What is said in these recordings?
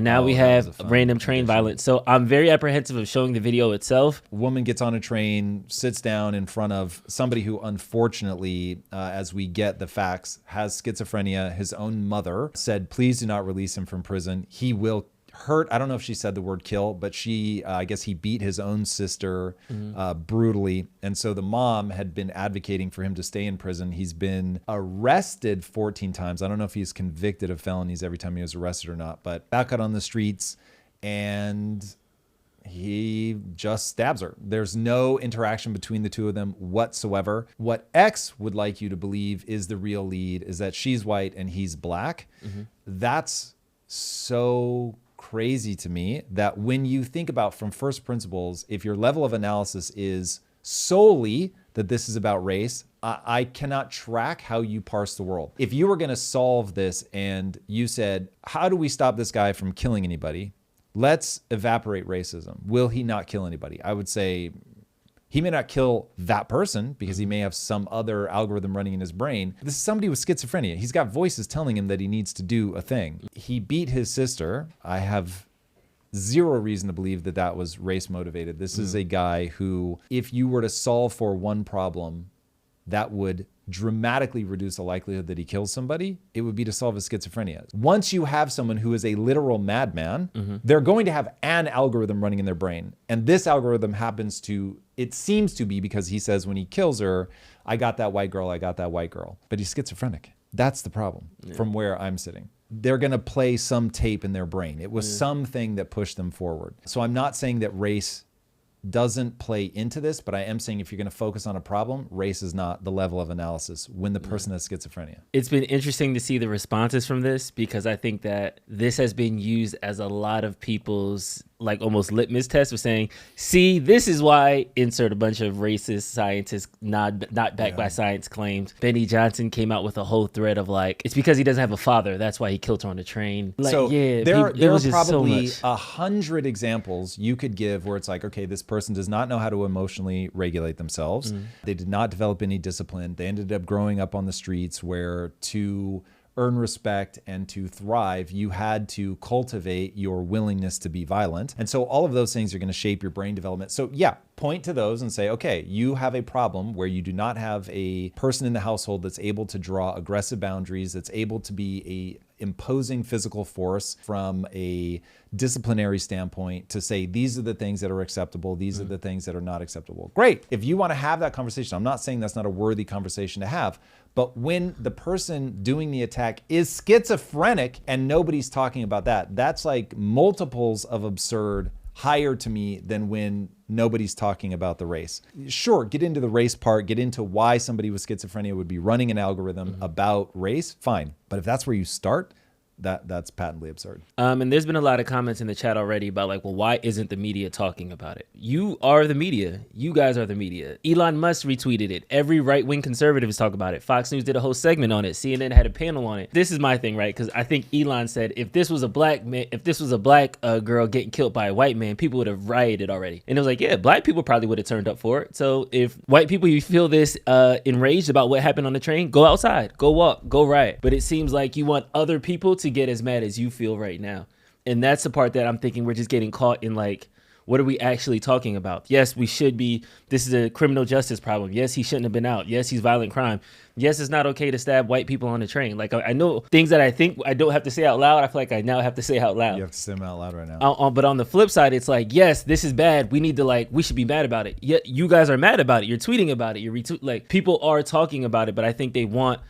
And now we have random train violence. So I'm very apprehensive of showing the video itself. A woman gets on a train, sits down in front of somebody who unfortunately, as we get the facts, has schizophrenia. His own mother said, please do not release him from prison. He will hurt. I don't know if she said the word kill, but I guess he beat his own sister brutally. And so the mom had been advocating for him to stay in prison. He's been arrested 14 times. I don't know if he's convicted of felonies every time he was arrested or not, but back out on the streets, and he just stabs her. There's no interaction between the two of them whatsoever. What X would like you to believe is the real lead is that she's white and he's black. That's so crazy to me that when you think about from first principles, if your level of analysis is solely that this is about race, I cannot track how you parse the world. If you were going to solve this and you said, how do we stop this guy from killing anybody? Let's evaporate racism. Will he not kill anybody? I would say he may not kill that person because he may have some other algorithm running in his brain. This is somebody with schizophrenia. He's got voices telling him that he needs to do a thing. He beat his sister. I have zero reason to believe that that was race motivated. This is a guy who, if you were to solve for one problem, that would dramatically reduce the likelihood that he kills somebody, it would be to solve his schizophrenia. Once you have someone who is a literal madman, they're going to have an algorithm running in their brain. And this algorithm happens to, it seems to be because he says when he kills her, I got that white girl, I got that white girl. But he's schizophrenic. That's the problem from where I'm sitting. They're going to play some tape in their brain. It was something that pushed them forward. So I'm not saying that race doesn't play into this, but I am saying if you're going to focus on a problem, race is not the level of analysis when the person has schizophrenia. It's been interesting to see the responses from this because I think that this has been used as a lot of people's like almost litmus test of saying, see, this is why insert a bunch of racist scientists not backed by science claims. Benny Johnson came out with a whole thread of like, it's because he doesn't have a father. That's why he killed her on the train. Like, so yeah, there are so probably much. 100 examples you could give where it's like, okay, this person does not know how to emotionally regulate themselves. They did not develop any discipline. They ended up growing up on the streets where to earn respect and to thrive, you had to cultivate your willingness to be violent. And so all of those things are going to shape your brain development. So yeah, point to those and say, okay, you have a problem where you do not have a person in the household that's able to draw aggressive boundaries, that's able to be a imposing physical force from a disciplinary standpoint to say, these are the things that are acceptable. These are the things that are not acceptable. Great. If you want to have that conversation, I'm not saying that's not a worthy conversation to have, but when the person doing the attack is schizophrenic and nobody's talking about that, that's like multiples of absurd higher to me than when nobody's talking about the race. Sure, get into the race part, get into why somebody with schizophrenia would be running an algorithm about race, fine. But if that's where you start, that's patently absurd. And there's been a lot of comments in the chat already about like, well, why isn't the media talking about it? You are the media. You guys are the media. Elon Musk retweeted it. Every right-wing conservative is talking about it. Fox News did a whole segment on it. CNN had a panel on it. This is my thing, right? Because I think Elon said if this was a black man, if this was a black girl getting killed by a white man, people would have rioted already. And it was like, yeah, black people probably would have turned up for it. So if white people, you feel this enraged about what happened on the train, go outside, go walk, go riot. But it seems like you want other people to get as mad as you feel right now. And that's the part that I'm thinking we're just getting caught in, like, what are we actually talking about? Yes, we should be, this is a criminal justice problem. Yes, he shouldn't have been out. Yes, he's violent crime. Yes, it's not okay to stab white people on the train. Like, I know things that I think I don't have to say out loud. I feel like I now have to say out loud. You have to say them out loud right now. But on the flip side, it's like, yes, this is bad. We need to we should be mad about it. Yet you guys are mad about it. You're tweeting about it. Like, people are talking about it, but I think they want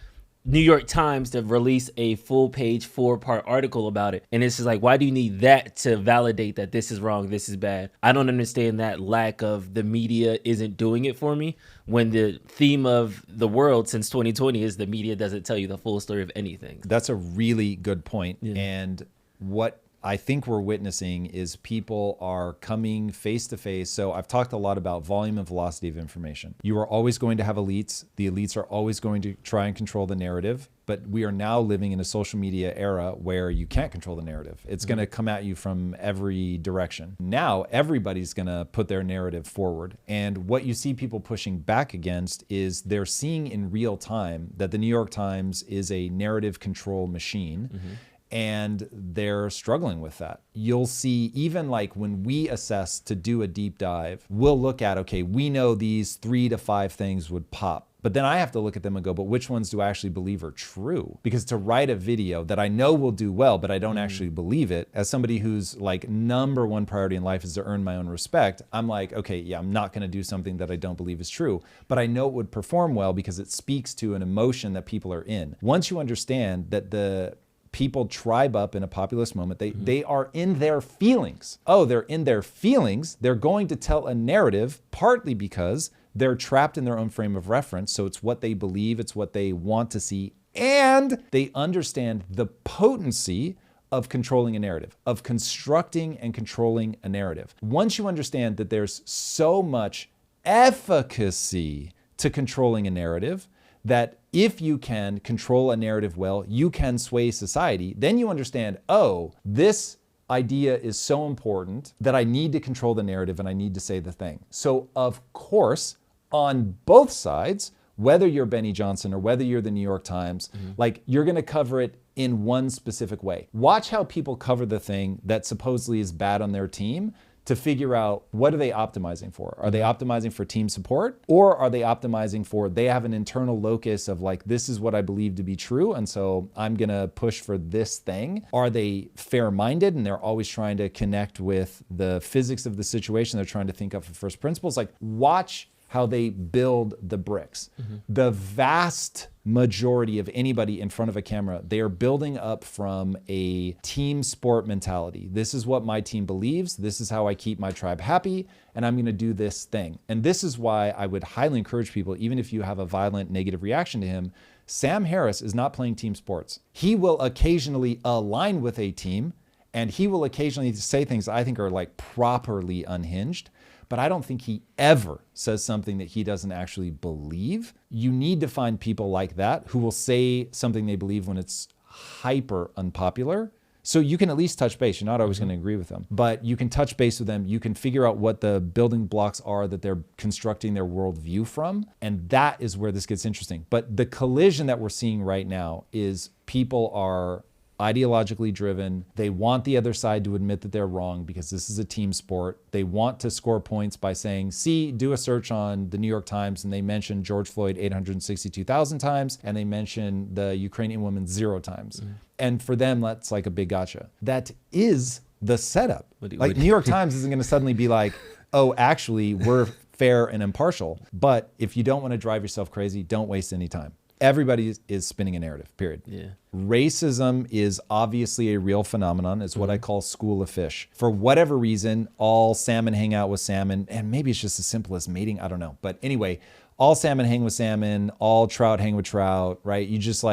New York Times to release a full page 4-part article about it. And it's just like, why do you need that to validate that this is wrong, this is bad? I don't understand that lack of the media isn't doing it for me when the theme of the world since 2020 is the media doesn't tell you the full story of anything. That's a really good point. Yeah. And what I think we're witnessing is people are coming face to face. So I've talked a lot about volume and velocity of information. You are always going to have elites. The elites are always going to try and control the narrative. But we are now living in a social media era where you can't control the narrative. It's going to come at you from every direction. Now everybody's going to put their narrative forward. And what you see people pushing back against is they're seeing in real time that the New York Times is a narrative control machine. and they're struggling with that. You'll see, even like when we assess to do a deep dive, we'll look at, okay, we know these 3 to 5 things would pop. But then I have to look at them and go, but which ones do I actually believe are true? Because to write a video that I know will do well, but I don't actually believe it, as somebody who's like number one priority in life is to earn my own respect, I'm like, okay, yeah, I'm not going to do something that I don't believe is true, but I know it would perform well because it speaks to an emotion that people are in. Once you understand that the people tribe up in a populist moment, they are in their feelings. Oh, they're in their feelings. They're going to tell a narrative, partly because they're trapped in their own frame of reference. So it's what they believe, it's what they want to see, and they understand the potency of controlling a narrative, of constructing and controlling a narrative. Once you understand that there's so much efficacy to controlling a narrative, that if you can control a narrative well, you can sway society, then you understand, oh, this idea is so important that I need to control the narrative and I need to say the thing. So of course, on both sides, whether you're Benny Johnson or whether you're the New York Times, like you're going to cover it in one specific way. Watch how people cover the thing that supposedly is bad on their team to figure out, what are they optimizing for? Are they optimizing for team support, or are they optimizing for, they have an internal locus of like, this is what I believe to be true, and so I'm gonna push for this thing? Are they fair-minded and they're always trying to connect with the physics of the situation? They're trying to think of first principles. Like, watch how they build the bricks. The vast majority of anybody in front of a camera, they are building up from a team sport mentality. This is what my team believes. This is how I keep my tribe happy, and I'm gonna do this thing. And this is why I would highly encourage people, even if you have a violent negative reaction to him, Sam Harris is not playing team sports. He will occasionally align with a team, and he will occasionally say things I think are like properly unhinged, but I don't think he ever says something that he doesn't actually believe. You need to find people like that who will say something they believe when it's hyper unpopular. So you can at least touch base. You're not always going to agree with them, but you can touch base with them. You can figure out what the building blocks are that they're constructing their worldview from. And that is where this gets interesting. But the collision that we're seeing right now is people are ideologically driven. They want the other side to admit that they're wrong because this is a team sport. They want to score points by saying, see, do a search on the New York Times and they mention George Floyd 862,000 times and they mention the Ukrainian woman 0 times. And for them, that's like a big gotcha. That is the setup. Like New York Times isn't going to suddenly be like, oh, actually, we're fair and impartial. But if you don't want to drive yourself crazy, don't waste any time. Everybody is spinning a narrative, period. Yeah. Racism is obviously a real phenomenon. It's what I call school of fish. For whatever reason, all salmon hang out with salmon, and maybe it's just as simple as mating, I don't know. But anyway, all salmon hang with salmon, all trout hang with trout, right? You just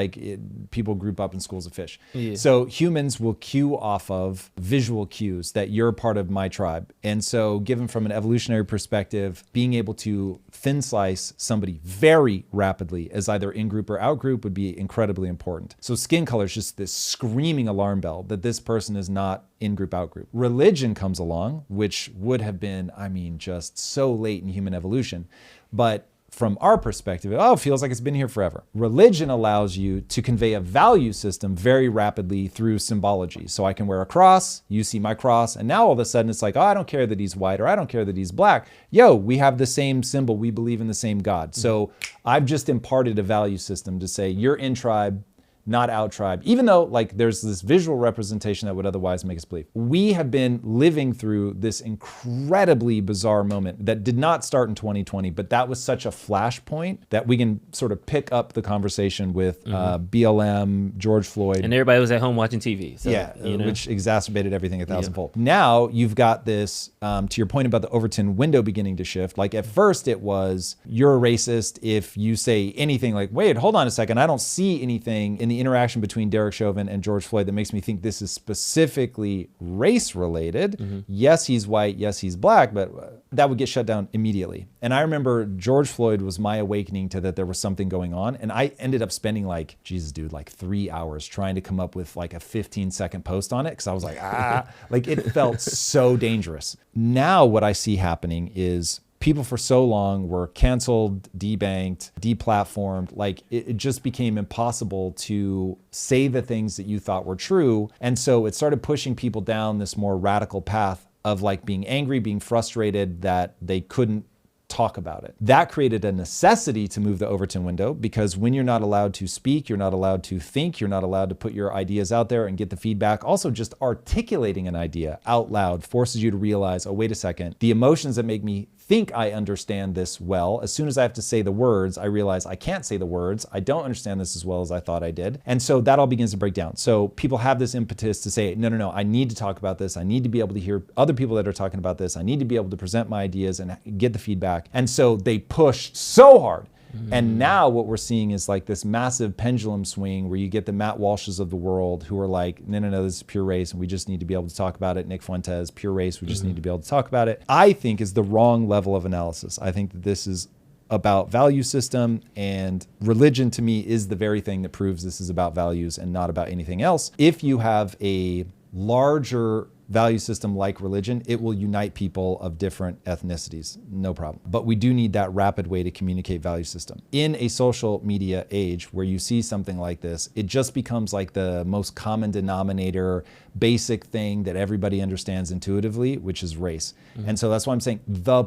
people group up in schools of fish. Yeah. So humans will cue off of visual cues that you're part of my tribe. And so given from an evolutionary perspective, being able to thin slice somebody very rapidly as either in-group or out-group would be incredibly important. So skin color is just this screaming alarm bell that this person is not in-group, out-group. Religion comes along, which would have been, just so late in human evolution. But from our perspective, it feels like it's been here forever. Religion allows you to convey a value system very rapidly through symbology. So I can wear a cross, you see my cross, and now all of a sudden it's like, I don't care that he's white or I don't care that he's black. Yo, we have the same symbol. We believe in the same God. So I've just imparted a value system to say you're in tribe, not out tribe, even though there's this visual representation that would otherwise make us believe. We have been living through this incredibly bizarre moment that did not start in 2020, but that was such a flashpoint that we can sort of pick up the conversation with BLM, George Floyd. And everybody was at home watching TV. So, which exacerbated everything 1,000-fold. Now you've got this, to your point about the Overton window beginning to shift. Like at first it was, you're a racist if you say anything like, wait, hold on a second, I don't see anything in the interaction between Derek Chauvin and George Floyd that makes me think this is specifically race related. Yes, he's white. Yes, he's black, but that would get shut down immediately. And I remember George Floyd was my awakening to that there was something going on. And I ended up spending 3 hours trying to come up with a 15-second post on it. Cause I was like, it felt so dangerous. Now what I see happening is people for so long were canceled, debanked, deplatformed. Like it just became impossible to say the things that you thought were true. And so it started pushing people down this more radical path of like being angry, being frustrated that they couldn't talk about it. That created a necessity to move the Overton window, because when you're not allowed to speak, you're not allowed to think, you're not allowed to put your ideas out there and get the feedback. Also, just articulating an idea out loud forces you to realize, oh, wait a second, the emotions that make me think I understand this well, as soon as I have to say the words, I realize I can't say the words. I don't understand this as well as I thought I did. And so that all begins to break down. So people have this impetus to say, no, I need to talk about this. I need to be able to hear other people that are talking about this. I need to be able to present my ideas and get the feedback. And so they push so hard. And now what we're seeing is like this massive pendulum swing where you get the Matt Walshes of the world who are like, no, this is pure race and we just need to be able to talk about it. Nick Fuentes, pure race, we just need to be able to talk about it. I think is the wrong level of analysis. I think that this is about value system, and religion to me is the very thing that proves this is about values and not about anything else. If you have a larger value system like religion, it will unite people of different ethnicities, no problem. But we do need that rapid way to communicate value system. In a social media age where you see something like this, it just becomes like the most common denominator, basic thing that everybody understands intuitively, which is race. And so that's why I'm saying the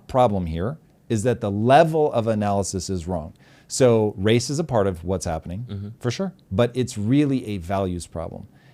problem here is that the level of analysis is wrong. So race is a part of what's happening, for sure, but it's really a values problem.